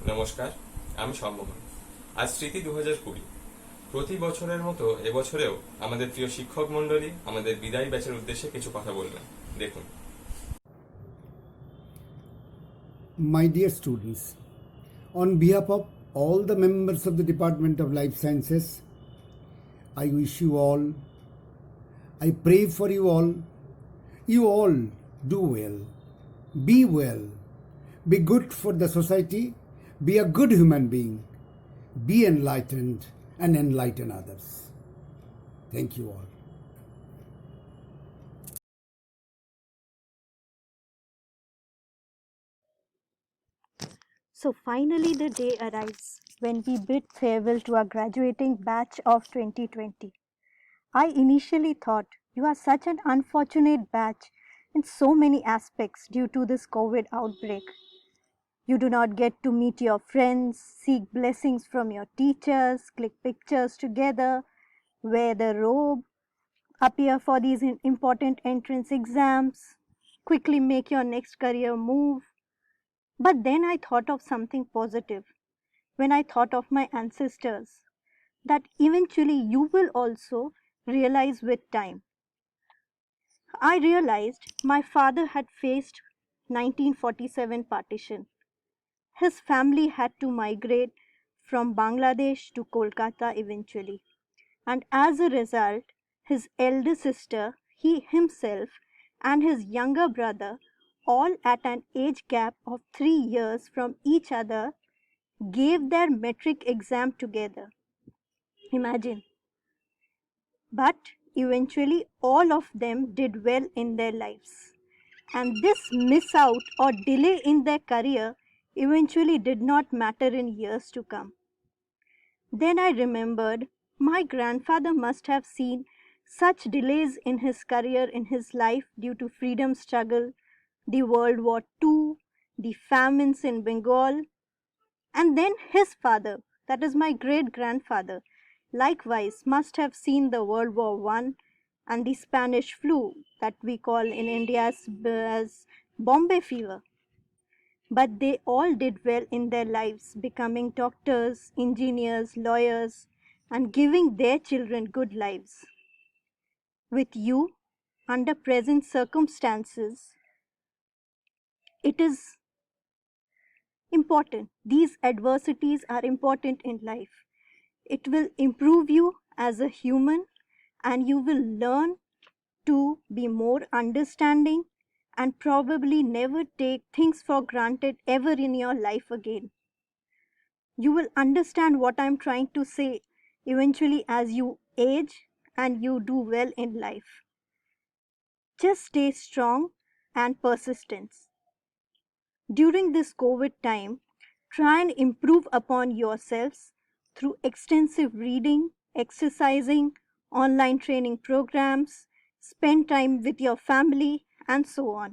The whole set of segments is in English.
নমস্কার, আমি সম্মোহন। আজ স্মৃতি 2020। প্রতি বছরের মতো এবছরেও আমাদের প্রিয় শিক্ষক মণ্ডলী আমাদের বিদায় ব্যাচের উদ্দেশ্যে কিছু কথা বলবেন। দেখুন। My dear students, on behalf of all the members of the Department of Life Sciences, I wish you all, I pray for you all do well, be good for the society, be a good human being, be enlightened and enlighten others. Thank you all. So finally, the day arrives when we bid farewell to our graduating batch of 2020. I initially thought you are such an unfortunate batch in so many aspects due to this COVID outbreak. You do not get to meet your friends, seek blessings from your teachers, click pictures together, wear the robe, appear for these important entrance exams, quickly make your next career move. But then I thought of something positive when I thought of my ancestors, that eventually you will also realize with time. I realized my father had faced 1947 partition. His family had to migrate from Bangladesh to Kolkata eventually. And as a result, his elder sister, he himself, and his younger brother, all at an age gap of 3 years from each other, gave their metric exam together. Imagine. But eventually, all of them did well in their lives. And this miss out or delay in their career eventually did not matter in years to come. Then I remembered my grandfather must have seen such delays in his career in his life due to freedom struggle, the World War II, the famines in Bengal, and then his father, that is my great grandfather, likewise must have seen the World War I and the Spanish flu that we call in India as Bombay fever. But they all did well in their lives, becoming doctors, engineers, lawyers, and giving their children good lives. With you, under present circumstances, it is important. These adversities are important in life. It will improve you as a human, and you will learn to be more understanding and probably never take things for granted ever in your life again. You will understand what I'm trying to say eventually as you age and you do well in life. Just stay strong and persistent. During this COVID time, try and improve upon yourselves through extensive reading, exercising, online training programs, spend time with your family, and so on.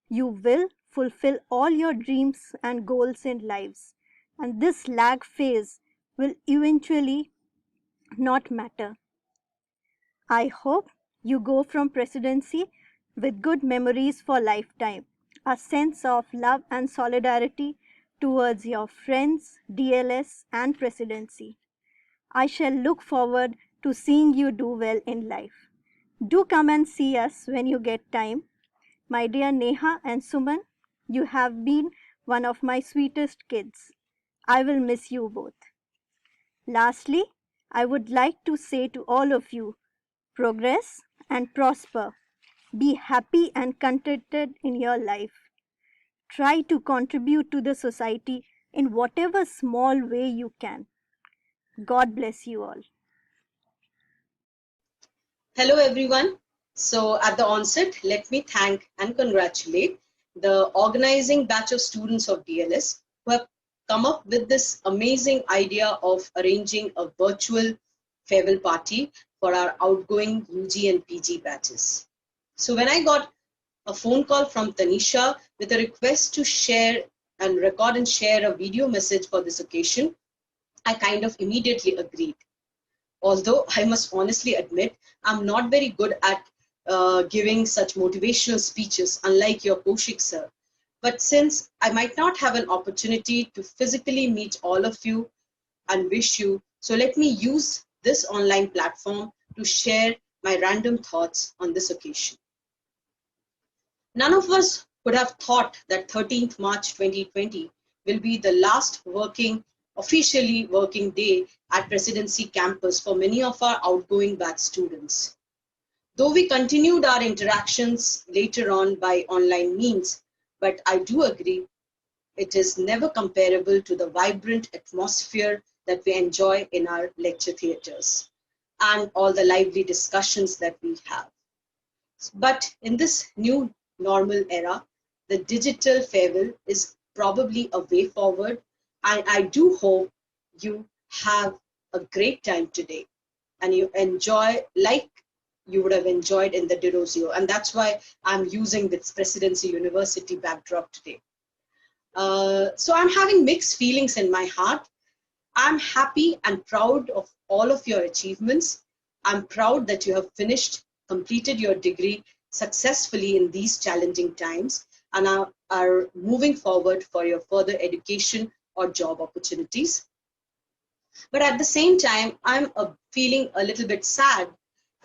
You will fulfill all your dreams and goals in lives, and this lag phase will eventually not matter. I hope you go from presidency with good memories for lifetime, a sense of love and solidarity towards your friends, DLS, and presidency. I shall look forward to seeing you do well in life. Do come and see us when you get time. My dear Neha and Suman, you have been one of my sweetest kids. I will miss you both. Lastly, I would like to say to all of you, progress and prosper. Be happy and contented in your life. Try to contribute to the society in whatever small way you can. God bless you all. Hello everyone. So at the onset, let me thank and congratulate the organizing batch of students of DLS who have come up with this amazing idea of arranging a virtual farewell party for our outgoing UG and PG batches. So when I got a phone call from Tanisha with a request to share and record and share a video message for this occasion, I kind of immediately agreed. Although I must honestly admit, I'm not very good at giving such motivational speeches, unlike your Kaushik sir. But since I might not have an opportunity to physically meet all of you and wish you, so let me use this online platform to share my random thoughts on this occasion. None of us would have thought that 13th March 2020 will be the last officially working day at Presidency campus for many of our outgoing batch students. Though we continued our interactions later on by online means, but I do agree it is never comparable to the vibrant atmosphere that we enjoy in our lecture theatres and all the lively discussions that we have. But in this new normal era, the digital farewell is probably a way forward, and I do hope you have a great time today and you enjoy like you would have enjoyed in the Derozio, and that's why I'm using this Presidency University backdrop today. So I'm having mixed feelings in my heart. I'm happy and proud of all of your achievements. I'm proud that you have completed your degree successfully in these challenging times and are moving forward for your further education or job opportunities. But at the same time, I'm feeling a little bit sad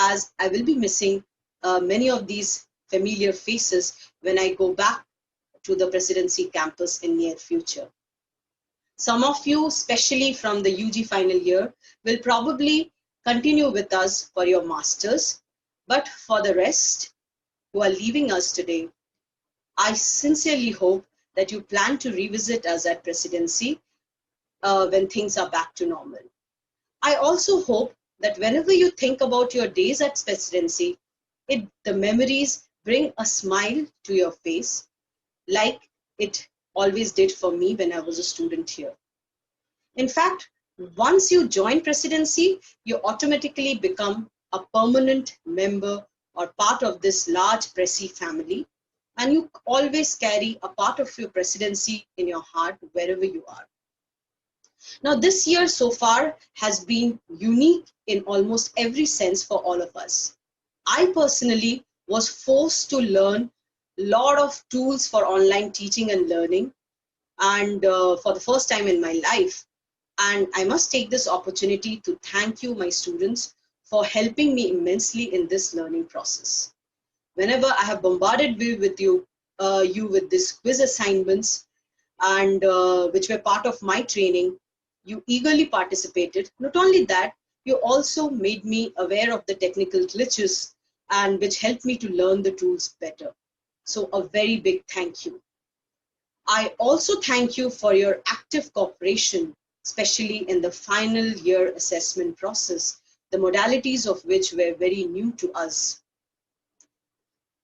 as I will be missing many of these familiar faces when I go back to the Presidency campus in near future. Some of you, especially from the UG final year, will probably continue with us for your masters, but for the rest who are leaving us today, I sincerely hope that you plan to revisit us at Presidency when things are back to normal. I also hope that whenever you think about your days at Presidency, the memories bring a smile to your face, like it always did for me when I was a student here. In fact, once you join Presidency, you automatically become a permanent member or part of this large Presi family, and you always carry a part of your Presidency in your heart wherever you are. Now, this year so far has been unique in almost every sense for all of us. I personally was forced to learn a lot of tools for online teaching and learning, and for the first time in my life. And I must take this opportunity to thank you, my students, for helping me immensely in this learning process. Whenever I have bombarded you with these quiz assignments, and which were part of my training, you eagerly participated. Not only that, you also made me aware of the technical glitches and which helped me to learn the tools better. So a very big thank you. I also thank you for your active cooperation, especially in the final year assessment process, the modalities of which were very new to us.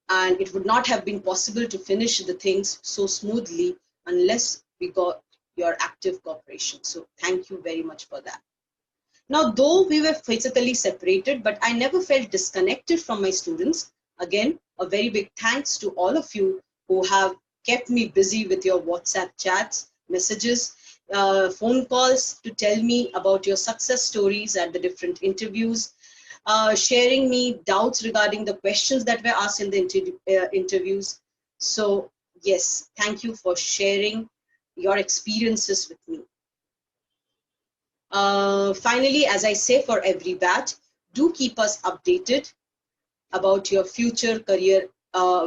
And it would not have been possible to finish the things so smoothly unless we got your active cooperation. So thank you very much for that. Now, though we were physically separated, but I never felt disconnected from my students. Again, a very big thanks to all of you who have kept me busy with your WhatsApp chats, messages, phone calls to tell me about your success stories at the different interviews, sharing me doubts regarding the questions that were asked in the interviews. So yes, thank you for sharing your experiences with me. Finally, as I say for every batch, do keep us updated about your future career,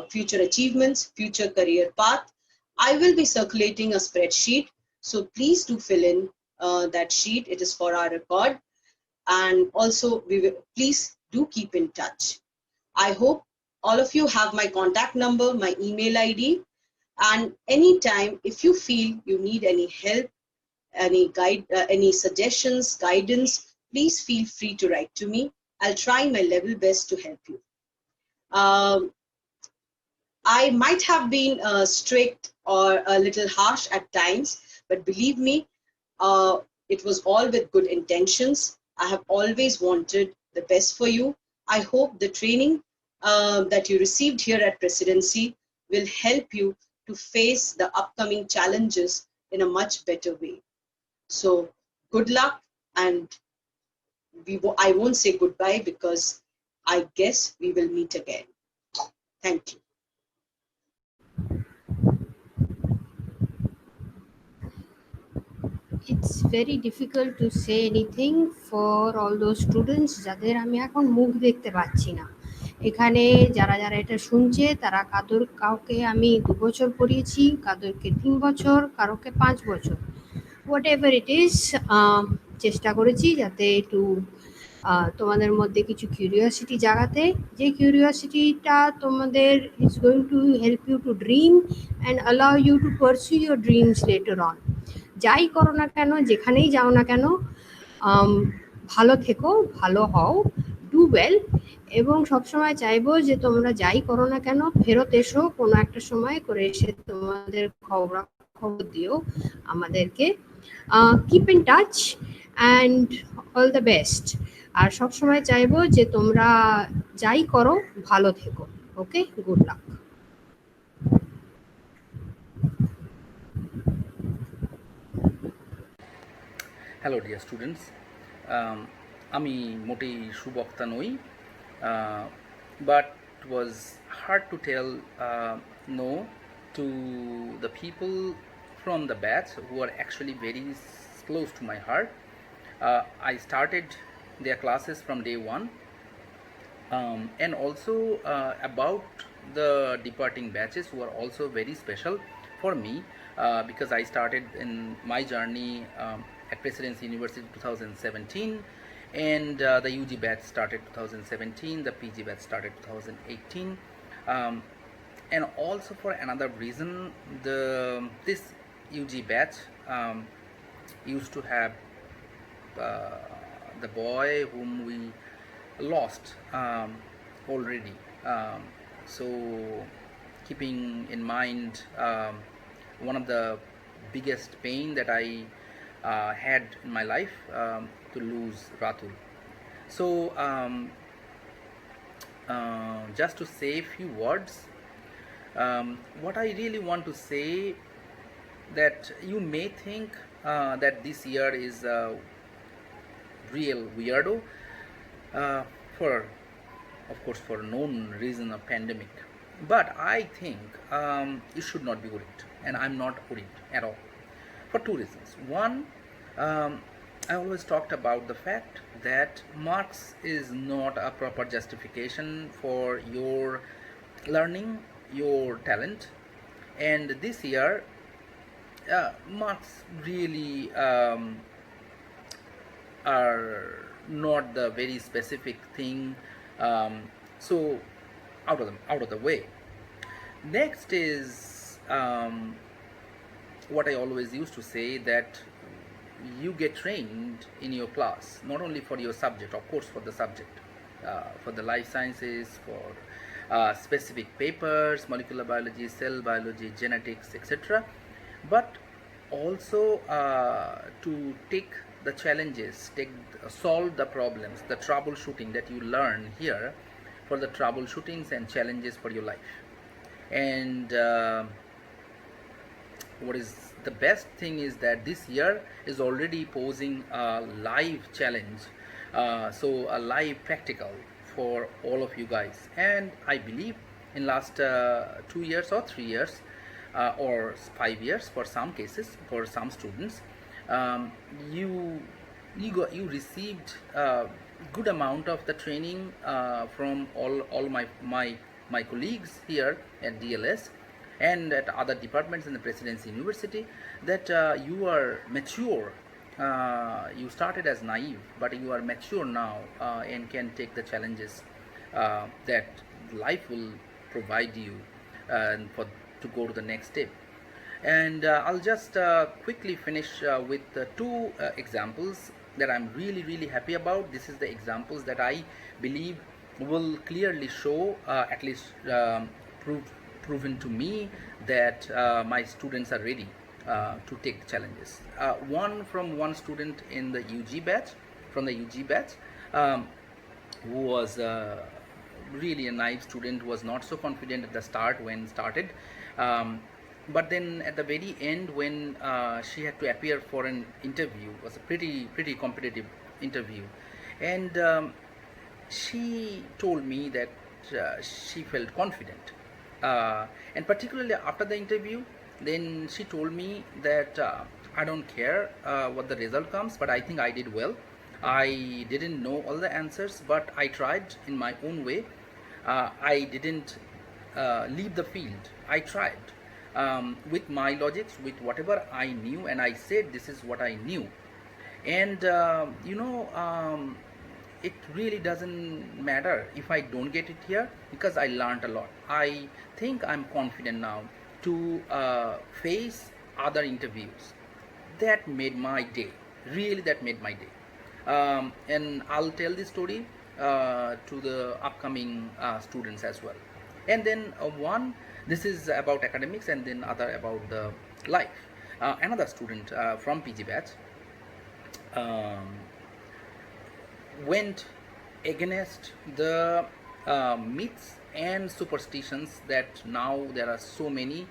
future achievements, future career path. I will be circulating a spreadsheet, so please do fill in that sheet. It is for our record. And also, please do keep in touch. I hope all of you have my contact number, my email ID, and anytime if you feel you need any help, any suggestions, guidance, please feel free to write to me. I'll try my level best to help you. I might have been strict or a little harsh at times, but believe me, it was all with good intentions. I have always wanted the best for you. I hope the training that you received here at Presidency will help you to face the upcoming challenges in a much better way. So good luck, and I won't say goodbye because I guess we will meet again. Thank you. It's very difficult to say anything for all those students যাদের আমি এখন মুখ দেখতে পাচ্ছি না। এখানে যারা যারা এটা শুনছে তারা কাউকে আমি 2 বছর পড়িয়েছি, কাউকে 3 বছর, কারোকে 5 বছর, হোয়াট এভার ইট ইজ। চেষ্টা করেছি যাতে একটু তোমাদের মধ্যে কিছু কিউরিওসিটি জাগাতে, যে কিউরিওসিটিটা তোমাদের is going to help you to dream and allow you to pursue your dreams later on. যাই করো না কেন, যেখানেই যাও না কেন, ভালো থেকো, ভালো হও, ডু ওয়েল, এবং সবসময় চাইবো যে তোমরা যাই করো না কেন ফেরত এসো কোনো একটা সময় করে, এসে তোমাদের খবর দিও আমাদেরকে। Keep in touch and all the best. আর সবসময় চাইবো যে তোমরা যাই করো ভালো থেকো। Okay, good luck. Hello dear students, আমি মোটেই সুবক্তা নই, but was hard to tell no to the people from the batch who are actually very close to my heart. I started their classes from day one, and also about the departing batches who are also very special for me, because I started in my journey at Presidency University 2017, and the UG batch started 2017, the PG batch started 2018, and also for another reason, this UG batch used to have the boy whom we lost already. So keeping in mind one of the biggest pain that I had in my life, to lose Ratul. So just to say a few words, what I really want to say, that you may think that this year is a real weirdo, for of course for known reason of pandemic, but I think you should not be worried, and I'm not worried at all, for two reasons. One, I always talked about the fact that marks is not a proper justification for your learning, your talent, and this year marks really are not the very specific thing, so out of the way. Next is what I always used to say, that you get trained in your class not only for your subject, of course for the subject, for the life sciences, for specific papers, molecular biology, cell biology, genetics, etc., but also to take the challenges, solve the problems, the troubleshooting that you learn here, for the troubleshootings and challenges for your life. And what is the best thing is that this year is already posing a live challenge, so a live practical for all of you guys, and I believe in last 2 years or 3 years, or 5 years for some cases, for some students, you received a good amount of the training from all my colleagues here at DLS and at other departments in the Presidency University, that you are mature. You started as naive, but you are mature now, and can take the challenges that life will provide you to go to the next step. And I'll just quickly finish with two examples that I'm really happy about. This is the examples that I believe will clearly show, at least proven to me, that my students are ready to take the challenges. One from one student in the UG batch, who was really a naive student, was not so confident at the start when started, but then at the very end, when she had to appear for an interview, was a pretty competitive interview, and she told me that she felt confident, and particularly after the interview, then she told me that I don't care what the result comes, but I think I did well. I didn't know all the answers, but I tried in my own way. I didn't leave the field. I tried with my logics, with whatever I knew, and I said this is what I knew. And it really doesn't matter if I don't get it here, because I learned a lot. I think I'm confident now to face other interviews. That made my day. Really, that made my day. And I'll tell this story to the upcoming students as well. And then this is about academics, and then other about the life. Another student from PG batch went against the myths and superstitions that now there are so many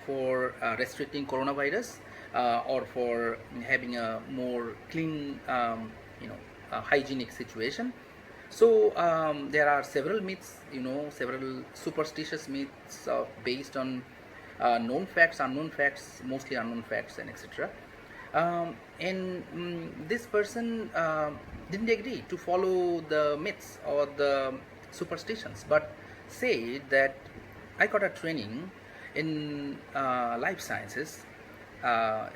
for restricting coronavirus or for having a more clean, hygienic situation. So there are several myths, several superstitious myths based on known facts, unknown facts, mostly unknown facts, and etc. This person didn't agree to follow the myths or the superstitions, but said that I got a training in life sciences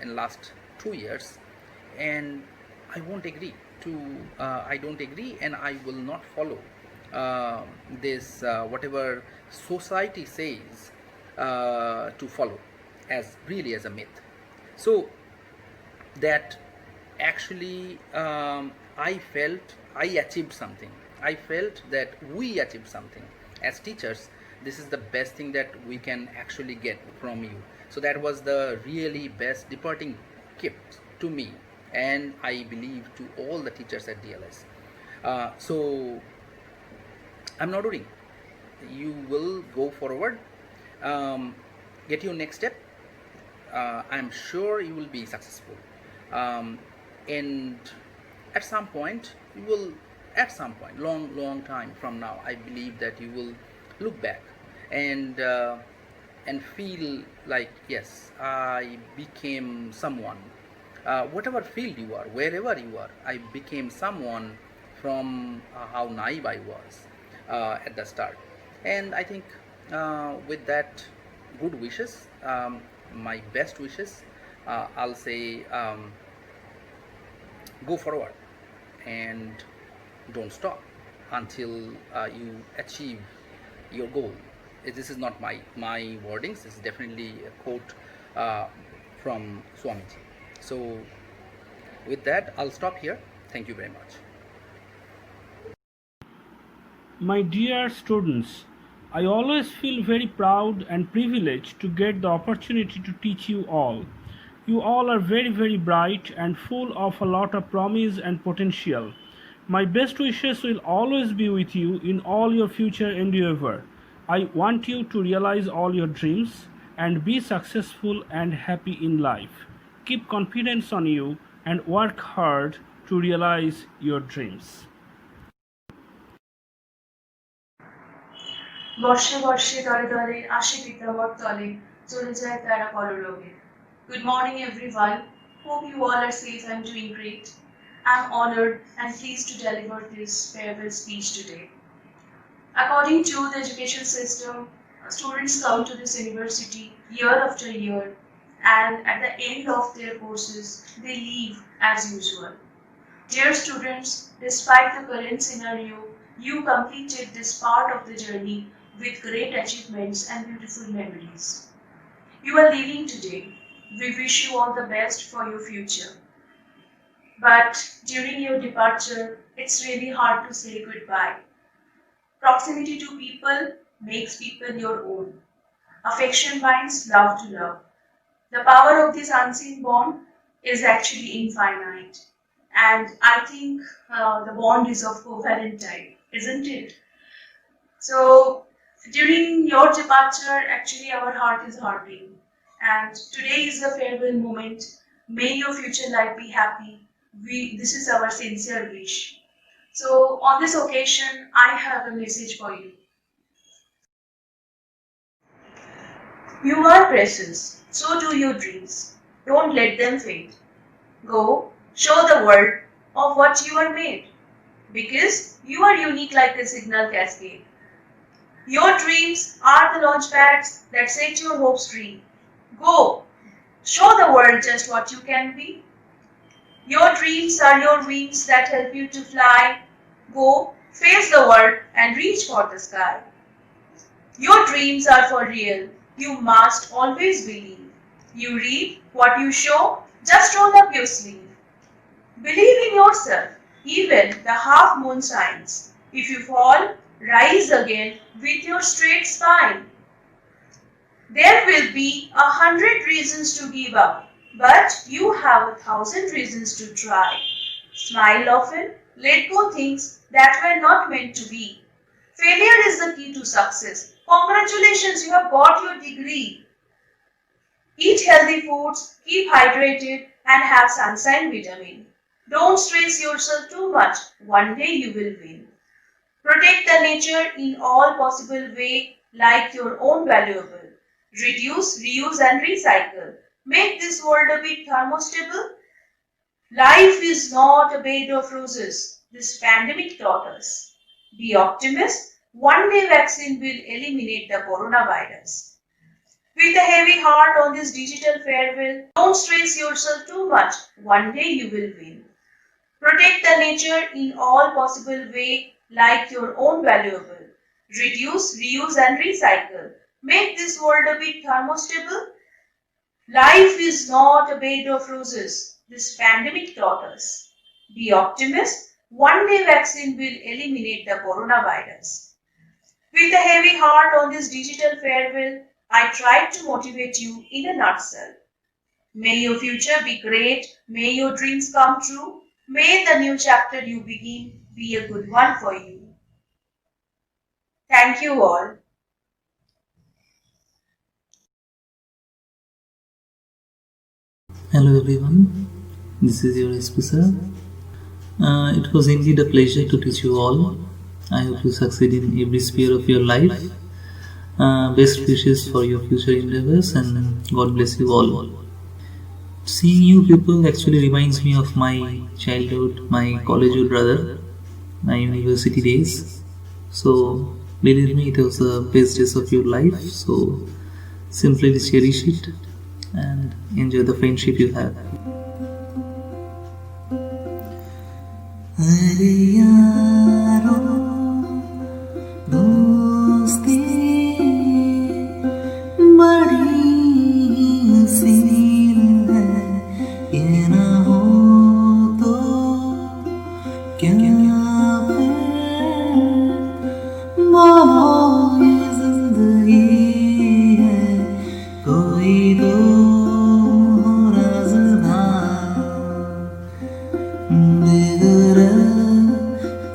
in last 2 years, and I won't agree to. I don't agree, and I will not follow this whatever society says to follow as really as a myth. So that actually I felt I achieved something. I felt that we achieved something as teachers. This is the best thing that we can actually get from you. So that was the really best departing gift to me, and I believe to all the teachers at DLS. So I'm not worrying. You will go forward, get your next step. I'm sure you will be successful. And at some point, long time from now, I believe that you will look back and feel like, yes, I became someone. Whatever field you are, wherever you are, I became someone from how naive I was at the start. And I think with that good wishes, my best wishes, I'll say go forward and don't stop until you achieve your goal. This is not my wordings. This is definitely a quote from Swamiji. So with that, I'll stop here. Thank you very much. My dear students, I always feel very proud and privileged to get the opportunity to teach you all. You all are very, very bright and full of a lot of promise and potential. My best wishes will always be with you in all your future endeavor. I want you to realize all your dreams and be successful and happy in life. Keep confidence on you and work hard to realize your dreams. বর্ষে বর্ষে দলে দলে আসে পিতাবর তলে চলে যায় তারা পরলোকে. Good morning everyone. Hope you all are safe and doing great. I'm honored and pleased to deliver this farewell speech today. According to the education system, students come to this university year after year, and at the end of their courses, they leave as usual. Dear students, despite the current scenario, you completed this part of the journey with great achievements and beautiful memories. You are leaving today. We wish you all the best for your future. But during your departure, it's really hard to say goodbye. Proximity to people makes people your own. Affection binds love to love. The power of this unseen bond is actually infinite. And I think the bond is of covalent type, isn't it? So during your departure, actually our heart is hurting. And today is a farewell moment. May your future life be happy. This is our sincere wish. So on this occasion, I have a message for you. You are precious, so do your dreams. Don't let them fade. Go, show the world of what you are made. Because you are unique like a signal cascade. Your dreams are the launch pads that set your hopes free. Go, show the world just what you can be. Your dreams are your wings that help you to fly. Go, face the world and reach for the sky. Your dreams are for real. You must always believe. You reap what you show. Just roll up your sleeve. Believe in yourself. Even the half moon shines. If you fall, rise again with your straight spine. There will be 100 reasons to give up, but you have 1,000 reasons to try. Smile often, let go things that were not meant to be. Failure is the key to success. Congratulations, you have got your degree. Eat healthy foods, keep hydrated, and have sunshine vitamin. Don't stress yourself too much. One day you will win. Protect the nature in all possible way like your own valuable. Reduce, reuse and recycle. Make this world a bit thermostable. Life is not a bed of roses. This pandemic taught us. Be optimist. One day vaccine will eliminate the coronavirus. With a heavy heart on this digital farewell, don't stress yourself too much. One day you will win. Protect the nature in all possible way like your own valuable. Reduce, reuse and recycle. Make this world a bit thermostable. Life is not a bed of roses. This pandemic taught us. Be optimist. One day vaccine will eliminate the coronavirus. With a heavy heart on this digital farewell, I tried to motivate you in a nutshell. May your future be great. May your dreams come true. May the new chapter you begin be a good one for you. Thank you all. Hello everyone, this is your SP sir. It was indeed a pleasure to teach you all. I hope you succeed in every sphere of your life. Best wishes for your future endeavors and God bless you all. Seeing you people actually reminds me of my childhood, my collegehood rather, my university days. So believe me, it was the best days of your life. So simply cherish it and enjoy the friendship you have.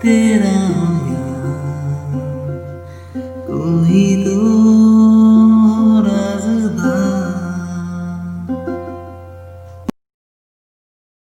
तेरा कोई तो